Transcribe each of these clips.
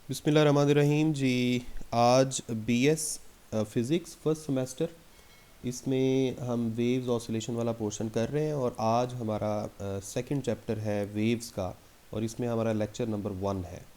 बिस्मिल्लाहिर्रहमानिर्रहीम जी। आज BS physics first semester, इसमें हम वेव्स ऑसिलेशन वाला पोर्शन कर रहे हैं और आज हमारा सेकंड चैप्टर है वेव्स का और इसमें हमारा लेक्चर नंबर 1 है।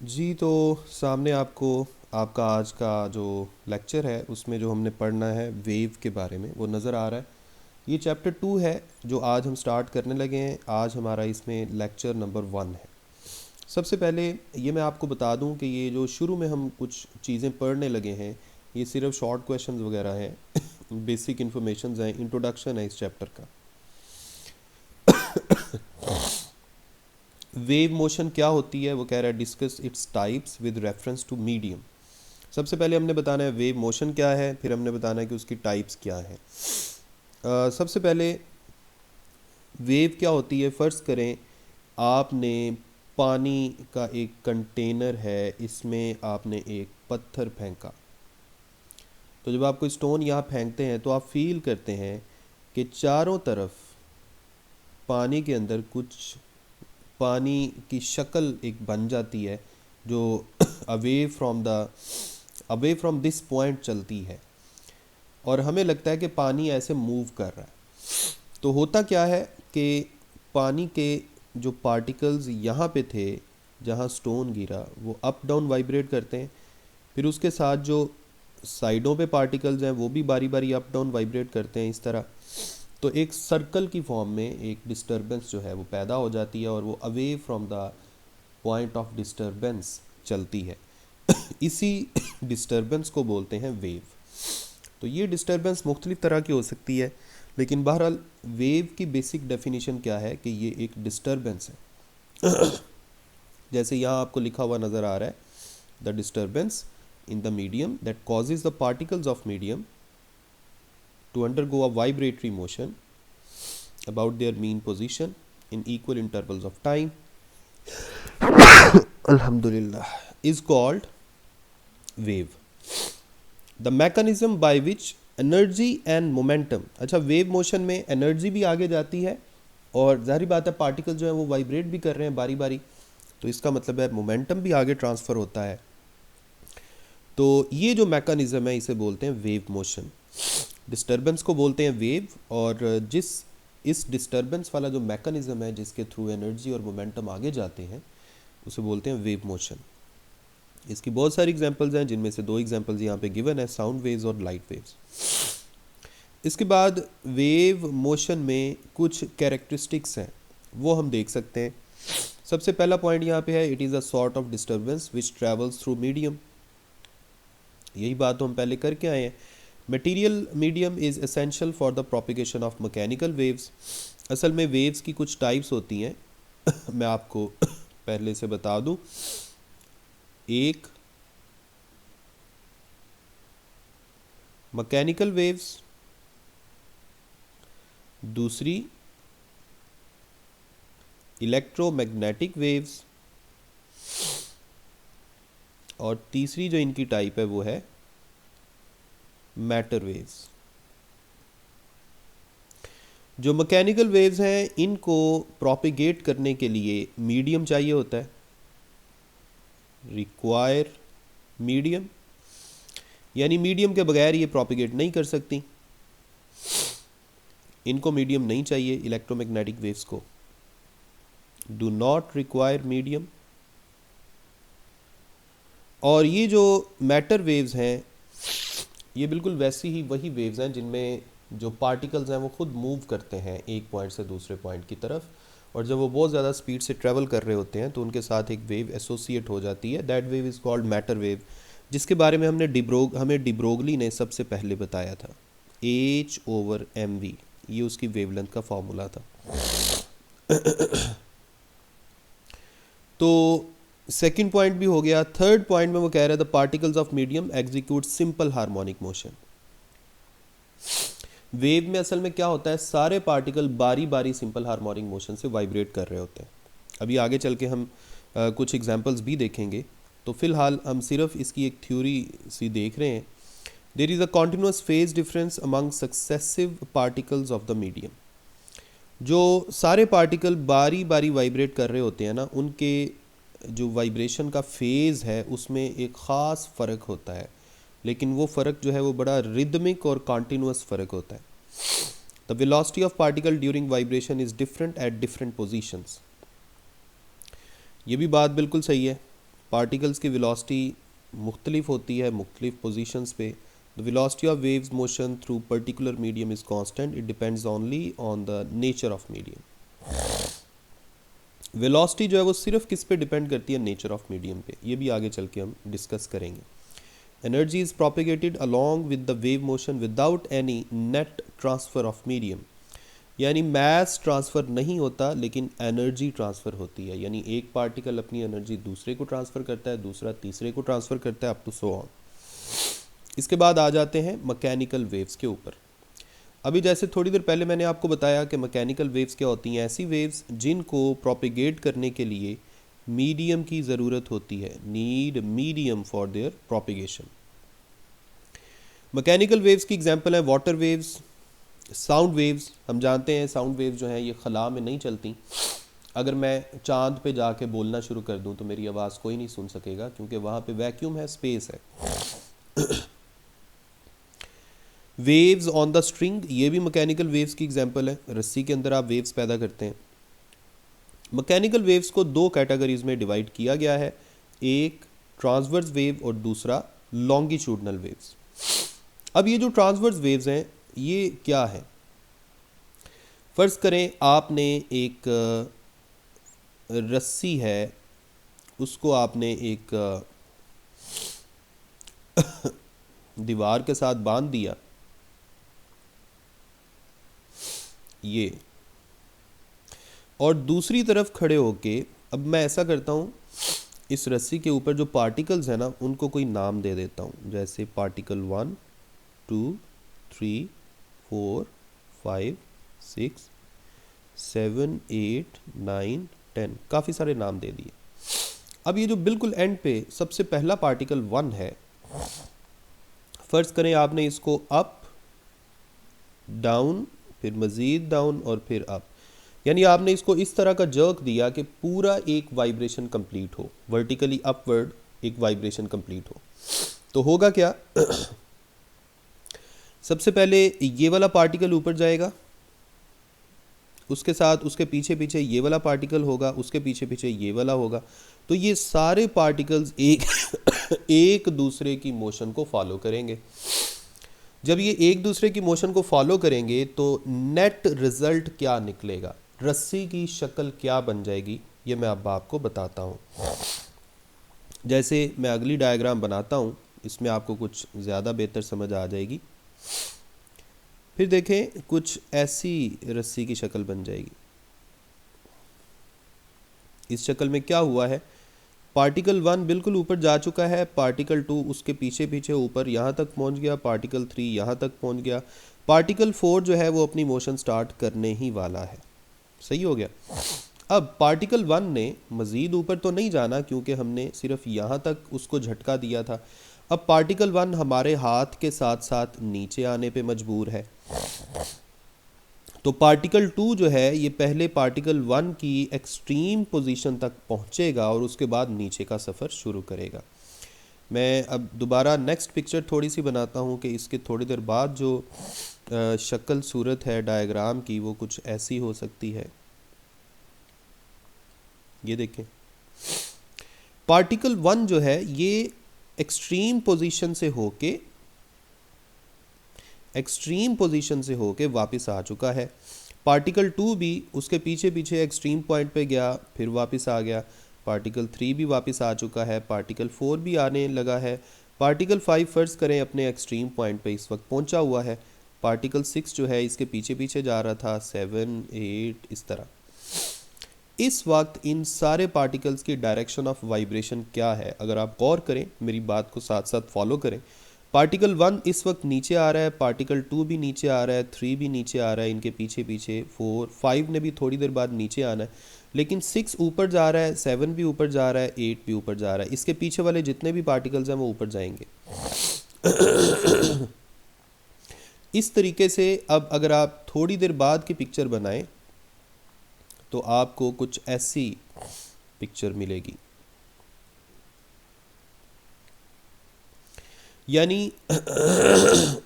जी, तो सामने आपको आपका आज का जो लेक्चर है उसमें जो हमने पढ़ना है वेव के बारे में वो नज़र आ रहा है। ये चैप्टर 2 है जो आज हम स्टार्ट करने लगे हैं। आज हमारा इसमें लेक्चर नंबर 1 है। सबसे पहले ये मैं आपको बता दूं कि ये जो शुरू में हम कुछ चीज़ें पढ़ने लगे हैं ये सिर्फ शॉर्ट क्वेश्चंस वगैरह हैं बेसिक इन्फॉर्मेशन हैं, इंट्रोडक्शन है इस चैप्टर का। वेव मोशन क्या होती है वो कह रहा है discuss its types with reference to medium. सबसे पहले हमने बताना है वेव मोशन क्या है, फिर हमने बताना है कि उसकी टाइप्स क्या है। सबसे पहले वेव क्या होती है, फ़र्ज़ करें आपने पानी का एक कंटेनर है, इसमें आपने एक पत्थर फेंका। तो जब आप कोई स्टोन यहाँ फेंकते हैं तो आप फील करते हैं कि चारों तरफ पानी के अंदर कुछ पानी की शक्ल एक बन जाती है जो अवे फ्रॉम दिस पॉइंट चलती है और हमें लगता है कि पानी ऐसे मूव कर रहा है। तो होता क्या है कि पानी के जो पार्टिकल्स यहाँ पे थे जहाँ स्टोन गिरा वो अप डाउन वाइब्रेट करते हैं, फिर उसके साथ जो साइडों पे पार्टिकल्स हैं वो भी बारी बारी अप डाउन वाइब्रेट करते हैं इस तरह। तो एक सर्कल की फॉर्म में एक डिस्टरबेंस जो है वो पैदा हो जाती है और वो away from the point of disturbance चलती है। इसी डिस्टरबेंस को बोलते हैं वेव। तो ये डिस्टरबेंस मुख्तलिफ तरह की हो सकती है, लेकिन बहरहाल वेव की बेसिक डेफिनेशन क्या है कि ये एक डिस्टरबेंस है। जैसे यहाँ आपको लिखा हुआ नज़र आ रहा है, the disturbance in the medium that causes the particles of medium to undergo a vibratory motion about their mean position in equal intervals of time alhamdulillah is called wave. The mechanism by which energy and momentum, अच्छा wave motion में energy भी आगे जाती है और जाहिर बात है पार्टिकल जो है वो वाइब्रेट भी कर रहे हैं बारी बारी, तो इसका मतलब है मोमेंटम भी आगे ट्रांसफ़र होता है। तो ये जो मैकेनिज़्म है इसे बोलते हैं वेव मोशन। डिस्टरबेंस को बोलते हैं वेव, और इस डिस्टरबेंस वाला जो मैकेनिज़्म है जिसके थ्रू एनर्जी और मोमेंटम आगे जाते हैं उसे बोलते हैं वेव मोशन। इसकी बहुत सारी एग्जांपल्स हैं, जिनमें से 2 एग्जांपल्स यहाँ पे गिवन है, साउंड वेव्स और लाइट वेव्स। इसके बाद वेव मोशन में कुछ कैरेक्टरिस्टिक्स हैं वो हम देख सकते हैं। सबसे पहला पॉइंट यहाँ पे है, it is a sort of disturbance which travels through medium. यही बात तो हम पहले करके आए हैं। Material medium is essential for the propagation of mechanical waves. असल में वेव्स की कुछ टाइप्स होती हैं मैं आपको पहले से बता दूं। एक मैकेनिकल वेव्स, दूसरी इलेक्ट्रोमैग्नेटिक वेव्स, और तीसरी जो इनकी टाइप है वो है मैटर वेव्स। जो मैकेनिकल वेव्स हैं इनको प्रोपिगेट करने के लिए मीडियम चाहिए होता है, रिक्वायर मीडियम, यानी मीडियम के बगैर ये प्रोपिगेट नहीं कर सकती। इनको मीडियम नहीं चाहिए, इलेक्ट्रोमैग्नेटिक वेव्स को डू नॉट रिक्वायर मीडियम। और ये जो मैटर वेव्स हैं ये बिल्कुल वैसी ही वही वेव्स हैं जिनमें जो पार्टिकल्स हैं वो खुद मूव करते हैं एक पॉइंट से दूसरे पॉइंट की तरफ, और जब वो बहुत ज़्यादा स्पीड से ट्रैवल कर रहे होते हैं तो उनके साथ एक वेव एसोसिएट हो जाती है। That wave is called matter wave, जिसके बारे में हमें डिब्रोगली ने सबसे पहले बताया था। H/mv ये उसकी वेवलेंथ का फॉर्मूला था। तो सेकंड पॉइंट भी हो गया। थर्ड पॉइंट में वो कह रहा है the particles of medium execute simple harmonic motion. Wave में असल में क्या होता है, सारे पार्टिकल बारी बारी सिंपल हार्मोनिक मोशन से वाइब्रेट कर रहे होते हैं। अभी आगे चल के हम कुछ एग्जांपल्स भी देखेंगे, तो फिलहाल हम सिर्फ इसकी एक थ्योरी सी देख रहे हैं। There is a continuous phase difference among successive particles of the medium. जो सारे पार्टिकल बारी बारी वाइब्रेट कर रहे होते हैं ना, उनके जो वाइब्रेशन का फेज़ है उसमें एक ख़ास फ़र्क होता है, लेकिन वो फ़र्क जो है वो बड़ा रिदमिक और कॉन्टीन्यूस फ़र्क होता है। The velocity of particle during vibration is different at different positions. ये भी बात बिल्कुल सही है, पार्टिकल्स की वेलोसिटी मुख्तलिफ होती है मुख्तलिफ पोजीशंस पे। The velocity of waves motion through particular medium is constant, it depends only on the nature of medium. Velocity जो है वो सिर्फ किस पे डिपेंड करती है, नेचर ऑफ मीडियम पे। ये भी आगे चल के हम डिस्कस करेंगे। Energy is propagated along with the wave motion without any net transfer of medium, यानी मैस ट्रांसफ़र नहीं होता लेकिन एनर्जी ट्रांसफ़र होती है। यानी एक पार्टिकल अपनी एनर्जी दूसरे को ट्रांसफ़र करता है, दूसरा तीसरे को ट्रांसफ़र करता है, अप टू सो ऑन। इसके बाद आ जाते हैं मैकेनिकल वेव्स के ऊपर। अभी जैसे थोड़ी देर पहले मैंने आपको बताया कि मैकेनिकल वेव्स क्या होती हैं, ऐसी वेव्स जिनको प्रोपिगेट करने के लिए मीडियम की ज़रूरत होती है, need medium for their propagation. Mechanical waves की एग्जांपल है वाटर वेव्स, साउंड वेव्स। हम जानते हैं साउंड वेव्स जो हैं ये खला में नहीं चलती। अगर मैं चांद पे जाके बोलना शुरू कर दूं तो मेरी आवाज़ कोई नहीं सुन सकेगा, क्योंकि वहाँ पे वैक्यूम है, स्पेस है। वेव्स ऑन द स्ट्रिंग, ये भी मैकेनिकल वेव्स की एग्जांपल है। रस्सी के अंदर आप वेव्स पैदा करते हैं। मैकेनिकल वेव्स को दो कैटेगरीज में डिवाइड किया गया है, एक ट्रांसवर्स वेव और दूसरा लॉन्गिट्यूडनल वेव्स। अब ये जो ट्रांसवर्स वेव्स हैं ये क्या है, फ़र्ज़ करें आपने एक रस्सी है, उसको आपने एक दीवार के साथ बांध दिया, ये, और दूसरी तरफ खड़े होके अब मैं ऐसा करता हूँ, इस रस्सी के ऊपर जो पार्टिकल्स हैं ना उनको कोई नाम दे देता हूँ, जैसे पार्टिकल 1 2 3 4 5 6 7 8 9 10, काफ़ी सारे नाम दे दिए। अब ये जो बिल्कुल एंड पे सबसे पहला पार्टिकल 1 है, फ़र्ज़ करें आपने इसको अप डाउन फिर मज़ीद डाउन और फिर अप, यानी आपने इसको इस तरह का जर्क दिया कि पूरा एक वाइब्रेशन कंप्लीट हो, वर्टिकली अपवर्ड एक वाइब्रेशन कंप्लीट हो। तो होगा क्या, सबसे पहले ये वाला पार्टिकल ऊपर जाएगा, उसके साथ उसके पीछे पीछे ये वाला पार्टिकल होगा, उसके पीछे पीछे ये वाला होगा। तो ये सारे पार्टिकल्स एक दूसरे की मोशन को फॉलो करेंगे। जब ये एक दूसरे की मोशन को फॉलो करेंगे तो नेट रिजल्ट क्या निकलेगा, रस्सी की शक्ल क्या बन जाएगी, ये मैं अब आपको बताता हूँ। जैसे मैं अगली डायग्राम बनाता हूँ, इसमें आपको कुछ ज़्यादा बेहतर समझ आ जाएगी। फिर देखें कुछ ऐसी रस्सी की शक्ल बन जाएगी। इस शक्ल में क्या हुआ है, पार्टिकल 1 बिल्कुल ऊपर जा चुका है, पार्टिकल 2 उसके पीछे पीछे ऊपर यहाँ तक पहुँच गया, पार्टिकल 3 यहाँ तक पहुँच गया, पार्टिकल 4 जो है वो अपनी मोशन स्टार्ट करने ही वाला है। सही हो गया। अब पार्टिकल 1 ने मज़ीद ऊपर तो नहीं जाना क्योंकि हमने सिर्फ यहाँ तक उसको झटका दिया था। अब पार्टिकल 1 हमारे हाथ के साथ साथ नीचे आने पे मजबूर है। तो पार्टिकल 2 जो है ये पहले पार्टिकल 1 की एक्सट्रीम पोजीशन तक पहुंचेगा और उसके बाद नीचे का सफ़र शुरू करेगा। मैं अब दोबारा नेक्स्ट पिक्चर थोड़ी सी बनाता हूं कि इसके थोड़ी देर बाद जो शक्ल सूरत है डायग्राम की वो कुछ ऐसी हो सकती है। ये देखें, पार्टिकल 1 जो है ये एक्सट्रीम पोजीशन से होके वापस आ चुका है। पार्टिकल 2 भी उसके पीछे पीछे एक्सट्रीम पॉइंट पे गया, फिर वापस आ गया। पार्टिकल 3 भी वापस आ चुका है, पार्टिकल 4 भी आने लगा है। पार्टिकल 5 फ़र्ज़ करें अपने एक्सट्रीम पॉइंट पे इस वक्त पहुंचा हुआ है। पार्टिकल 6 जो है इसके पीछे पीछे जा रहा था, 7 8 इस तरह। इस वक्त इन सारे पार्टिकल्स की डायरेक्शन ऑफ वाइब्रेशन क्या है, अगर आप गौर करें, मेरी बात को साथ साथ फॉलो करें। पार्टिकल 1 इस वक्त नीचे आ रहा है, पार्टिकल 2 भी नीचे आ रहा है, 3 भी नीचे आ रहा है, इनके पीछे पीछे 4, 5 ने भी थोड़ी देर बाद नीचे आना है, लेकिन 6 ऊपर जा रहा है, 7 भी ऊपर जा रहा है, 8 भी ऊपर जा रहा है। इसके पीछे वाले जितने भी पार्टिकल्स हैं वो ऊपर जाएंगे। इस तरीके से अब अगर आप थोड़ी देर बाद की पिक्चर बनाएं तो आपको कुछ ऐसी पिक्चर मिलेगी। यानी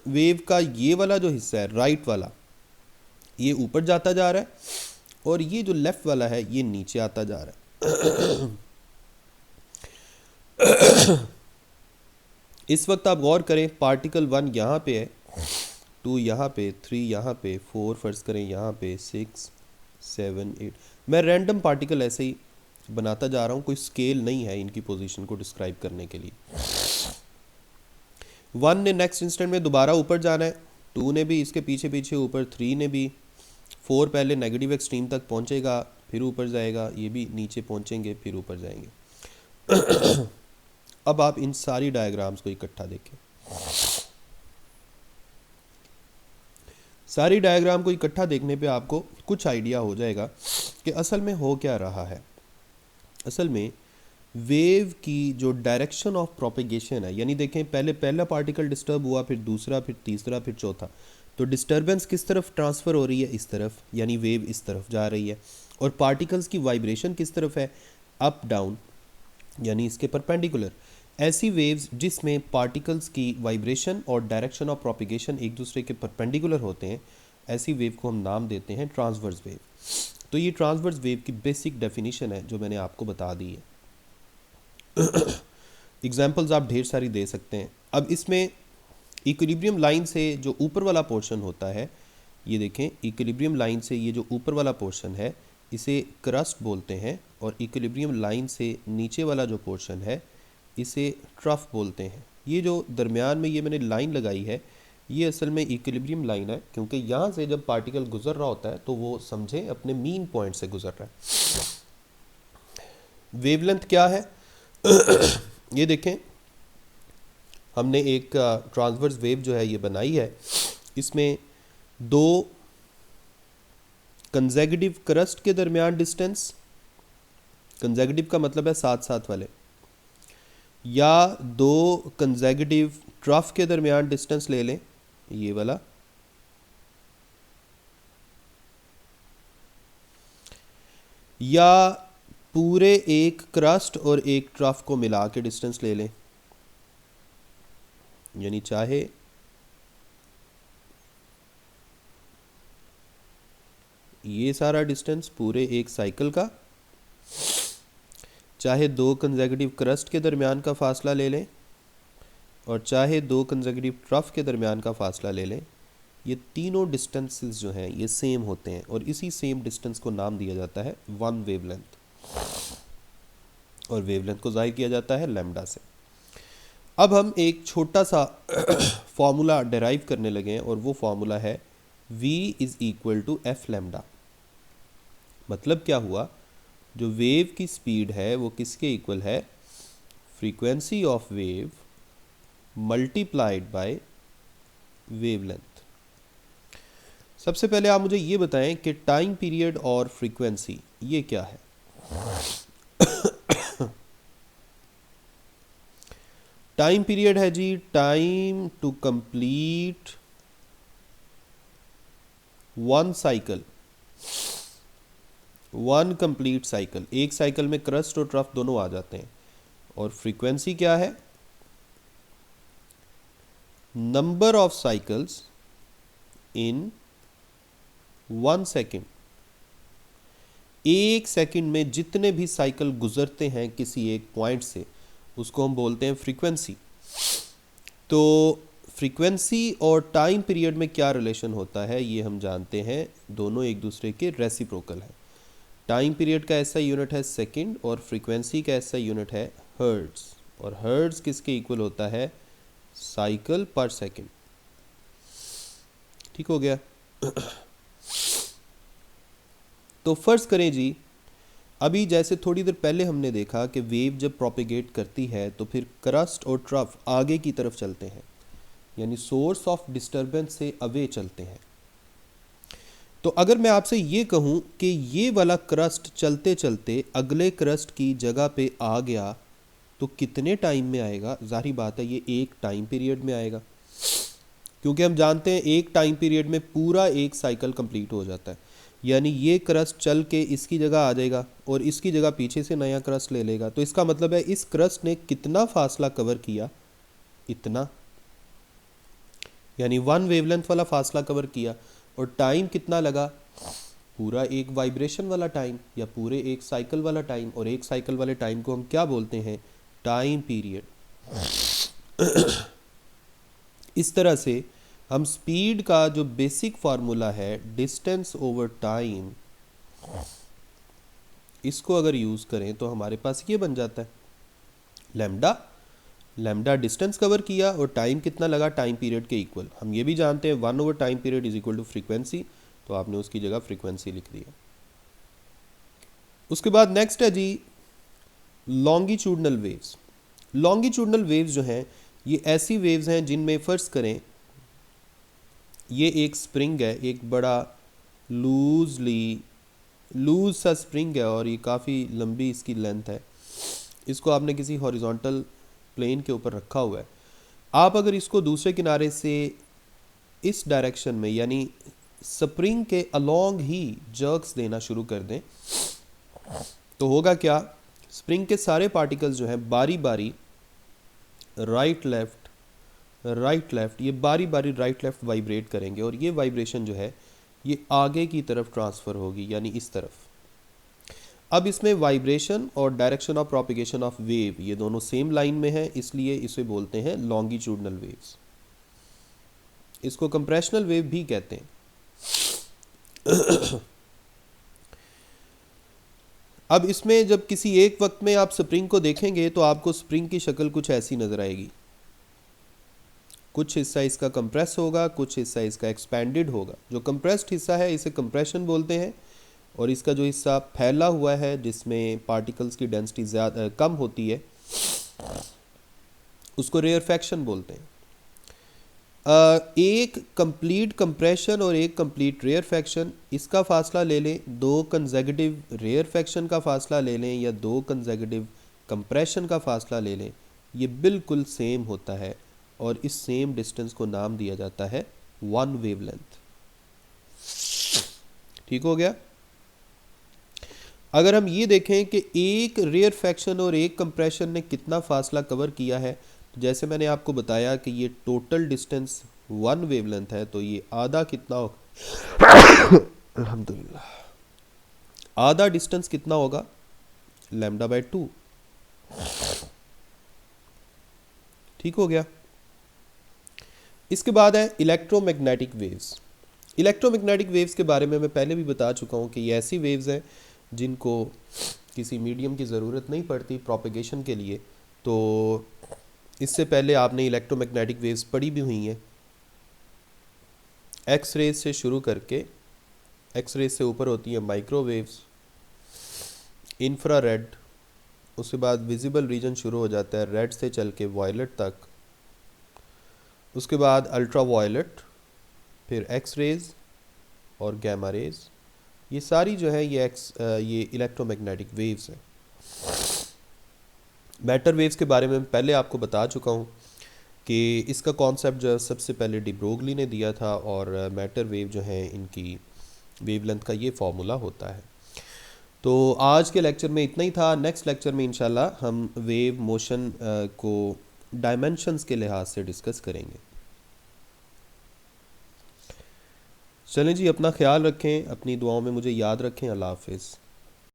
वेव का ये वाला जो हिस्सा है, राइट वाला, ये ऊपर जाता जा रहा है, और ये जो लेफ्ट वाला है ये नीचे आता जा रहा है। इस वक्त आप गौर करें, पार्टिकल 1 यहाँ पे है, 2 यहाँ पे, 3 यहाँ पे, 4 फर्ज करें यहाँ पे, 6, 7, 8। मैं रैंडम पार्टिकल ऐसे ही बनाता जा रहा हूँ, कोई स्केल नहीं है इनकी पोजीशन को डिस्क्राइब करने के लिए। 1 ने नेक्स्ट इंस्टेंट में दोबारा ऊपर जाना है, 2 ने भी इसके पीछे पीछे ऊपर, 3 ने भी, 4 पहले नेगेटिव एक्सट्रीम तक पहुँचेगा फिर ऊपर जाएगा, ये भी नीचे पहुँचेंगे फिर ऊपर जाएंगे। अब आप इन सारी डायग्राम्स को इकट्ठा देखें। सारी डायग्राम को इकट्ठा देखने पे आपको कुछ आइडिया हो जाएगा कि असल में हो क्या रहा है। असल में वेव की जो डायरेक्शन ऑफ प्रोपेगेशन है, यानी देखें पहले पहला पार्टिकल डिस्टर्ब हुआ, फिर दूसरा, फिर तीसरा, फिर चौथा, तो डिस्टर्बेंस किस तरफ ट्रांसफ़र हो रही है, इस तरफ, यानी वेव इस तरफ जा रही है। और पार्टिकल्स की वाइब्रेशन किस तरफ है, अप डाउन, यानी इसके परपेंडिकुलर। ऐसी वेव्स जिसमें पार्टिकल्स की वाइब्रेशन और डायरेक्शन ऑफ प्रोपेगेशन एक दूसरे के परपेंडिकुलर होते हैं, ऐसी वेव को हम नाम देते हैं ट्रांसवर्स वेव। तो ये ट्रांसवर्स वेव की बेसिक डेफिनेशन है जो मैंने आपको बता दी है। एग्जाम्पल्स आप ढेर सारी दे सकते हैं। अब इसमें इक्विलिब्रियम लाइन से जो ऊपर वाला पोर्शन होता है, ये देखें, इक्विलिब्रियम लाइन से ये जो ऊपर वाला पोर्शन है इसे क्रस्ट बोलते हैं, और इक्विलिब्रियम लाइन से नीचे वाला जो पोर्शन है इसे ट्रफ बोलते हैं। ये जो दरमियान में ये मैंने लाइन लगाई है ये असल में इक्विलिब्रियम लाइन है, क्योंकि यहाँ से जब पार्टिकल गुजर रहा होता है तो वो समझें अपने मीन पॉइंट से गुजर रहा है। वेवलेंथ क्या है? ये देखें, हमने एक ट्रांसवर्स वेव जो है ये बनाई है। इसमें 2 कंसेक्यूटिव क्रस्ट के दरमियान डिस्टेंस, कंसेक्यूटिव का मतलब है साथ साथ वाले, या 2 कंसेक्यूटिव ट्रफ के दरमियान डिस्टेंस ले लें, ये वाला, या पूरे एक क्रस्ट और एक ट्रफ को मिला के डिस्टेंस ले लें, यानी चाहे ये सारा डिस्टेंस पूरे एक साइकिल का, चाहे 2 कंसेक्यूटिव क्रस्ट के दरमियान का फासला ले लें, और चाहे 2 कंसेक्यूटिव ट्रफ के दरमियान का फासला ले लें, ये तीनों डिस्टेंसेस जो हैं ये सेम होते हैं, और इसी सेम डिस्टेंस को नाम दिया जाता है 1 वेवलेंथ, और वेवलेंथ को जाहिर किया जाता है लैम्डा से। अब हम एक छोटा सा फॉर्मूला डेराइव करने लगे हैं, और वो फॉर्मूला है v is equal to F lambda. मतलब क्या हुआ, जो वेव की स्पीड है वो किसके इक्वल है, frequency of wave multiplied by wavelength. सबसे पहले आप मुझे ये बताएं कि टाइम पीरियड और फ्रीक्वेंसी ये क्या है। टाइम पीरियड है जी time to complete 1 cycle, 1 complete cycle, एक साइकिल में क्रस्ट और ट्रफ दोनों आ जाते हैं। और फ्रीक्वेंसी क्या है, number of cycles in 1 second. एक सेकंड में जितने भी साइकिल गुजरते हैं किसी एक पॉइंट से, उसको हम बोलते हैं फ्रीक्वेंसी। तो फ्रीक्वेंसी और टाइम पीरियड में क्या रिलेशन होता है ये हम जानते हैं, दोनों एक दूसरे के रेसिप्रोकल हैं। टाइम पीरियड का ऐसा यूनिट है सेकंड, और फ्रीक्वेंसी का ऐसा यूनिट है हर्ट्ज, और हर्ट्ज किसके इक्वल होता है, साइकिल पर सेकंड। ठीक हो गया। तो फर्ज करें जी अभी जैसे थोड़ी देर पहले हमने देखा कि वेव जब प्रोपेगेट करती है तो फिर क्रस्ट और ट्रफ आगे की तरफ चलते हैं, यानी सोर्स ऑफ डिस्टरबेंस से अवे चलते हैं। तो अगर मैं आपसे ये कहूँ कि ये वाला क्रस्ट चलते चलते अगले क्रस्ट की जगह पे आ गया तो कितने टाइम में आएगा? जाहिर बात है ये एक टाइम पीरियड में आएगा, क्योंकि हम जानते हैं एक टाइम पीरियड में पूरा एक साइकिल कंप्लीट हो जाता है। यानी ये क्रस्ट चल के इसकी जगह आ जाएगा और इसकी जगह पीछे से नया क्रस्ट ले लेगा। तो इसका मतलब है इस क्रस्ट ने कितना फासला कवर किया? इतना, यानी 1 वेवलेंथ वाला फासला कवर किया। और टाइम कितना लगा? पूरा एक वाइब्रेशन वाला टाइम या पूरे एक साइकिल वाला टाइम। और एक साइकिल वाले टाइम को हम क्या बोलते हैं? Time period. इस तरह से हम स्पीड का जो बेसिक फार्मूला है डिस्टेंस ओवर टाइम, इसको अगर यूज़ करें तो हमारे पास ये बन जाता है लैम्डा। लैम्डा डिस्टेंस कवर किया और टाइम कितना लगा? टाइम पीरियड के इक्वल। हम ये भी जानते हैं 1 over time period is equal to frequency, तो आपने उसकी जगह फ्रीक्वेंसी लिख दिया। उसके बाद नेक्स्ट है जी लॉन्गिट्यूडनल वेव्स। लॉन्गिट्यूडनल वेव्स जो हैं ये ऐसी वेव्स हैं जिनमें फ़र्ज़ करें ये एक स्प्रिंग है, एक बड़ा लूज सा स्प्रिंग है और ये काफ़ी लंबी इसकी लेंथ है। इसको आपने किसी हॉरिजॉन्टल प्लेन के ऊपर रखा हुआ है। आप अगर इसको दूसरे किनारे से इस डायरेक्शन में यानी स्प्रिंग के अलोंग ही जर्क्स देना शुरू कर दें तो होगा क्या? स्प्रिंग के सारे पार्टिकल्स जो हैं बारी बारी राइट लेफ़्ट ये बारी बारी राइट लेफ़्ट वाइब्रेट करेंगे और ये वाइब्रेशन जो है ये आगे की तरफ ट्रांसफ़र होगी, यानी इस तरफ। अब इसमें वाइब्रेशन और direction of propagation of wave ये दोनों सेम लाइन में है, इसलिए इसे बोलते हैं लॉन्गिट्यूडनल वेव्स। इसको कंप्रेशनल वेव भी कहते हैं। अब इसमें जब किसी एक वक्त में आप स्प्रिंग को देखेंगे तो आपको स्प्रिंग की शक्ल कुछ ऐसी नज़र आएगी। कुछ हिस्सा इसका कंप्रेस होगा, कुछ हिस्सा इसका एक्सपैंडेड होगा। जो कंप्रेस्ड हिस्सा है इसे कंप्रेशन बोलते हैं और इसका जो हिस्सा फैला हुआ है जिसमें पार्टिकल्स की डेंसिटी ज़्यादा कम होती है उसको रेयरफैक्शन बोलते हैं। एक कंप्लीट कंप्रेशन और एक कंप्लीट रेयरफैक्शन, इसका फासला ले लें, 2 कंसेक्यूटिव रेयरफैक्शन का फासला ले लें या 2 कंसेक्यूटिव कंप्रेशन का फासला ले लें, ये बिल्कुल सेम होता है और इस सेम डिस्टेंस को नाम दिया जाता है 1 वेवलेंथ। ठीक हो गया? अगर हम ये देखें कि एक रेयरफैक्शन और एक कंप्रेशन ने कितना फासला कवर किया है, तो जैसे मैंने आपको बताया कि ये टोटल डिस्टेंस 1 वेवलेंथ है, तो ये आधा कितना होगा? अल्हम्दुलिल्लाह, आधा डिस्टेंस कितना होगा? λ/2। ठीक हो गया? इसके बाद है इलेक्ट्रोमैग्नेटिक वेव्स। इलेक्ट्रोमैग्नेटिक वेव्स के बारे में मैं पहले भी बता चुका हूँ कि ये ऐसी वेव्स हैं जिनको किसी मीडियम की ज़रूरत नहीं पड़ती प्रोपेगेशन के लिए। तो इससे पहले आपने इलेक्ट्रोमैग्नेटिक वेव्स पढ़ी भी हुई हैं। एक्स रेज से शुरू करके, एक्स रेज से ऊपर होती हैं माइक्रोवेव्स, इंफ्रारेड, उसके बाद विजिबल रीजन शुरू हो जाता है रेड से चल के वायलेट तक, उसके बाद अल्ट्रा वायलेट, फिर एक्स रेज और गैमा रेज। ये सारी जो है ये इलेक्ट्रोमैग्नेटिक वेव्स हैं। मैटर वेव्स के बारे में पहले आपको बता चुका हूँ कि इसका कॉन्सेप्ट जो सबसे पहले डी ब्रोगली ने दिया था और मैटर वेव जो है इनकी वेवलेंथ का ये फॉर्मूला होता है। तो आज के लेक्चर में इतना ही था। नेक्स्ट लेक्चर में इंशाल्लाह हम वेव मोशन को डायमेंशंस के लिहाज से डिस्कस करेंगे। चलें जी, अपना ख्याल रखें, अपनी दुआओं में मुझे याद रखें। अल्लाह हाफिज़।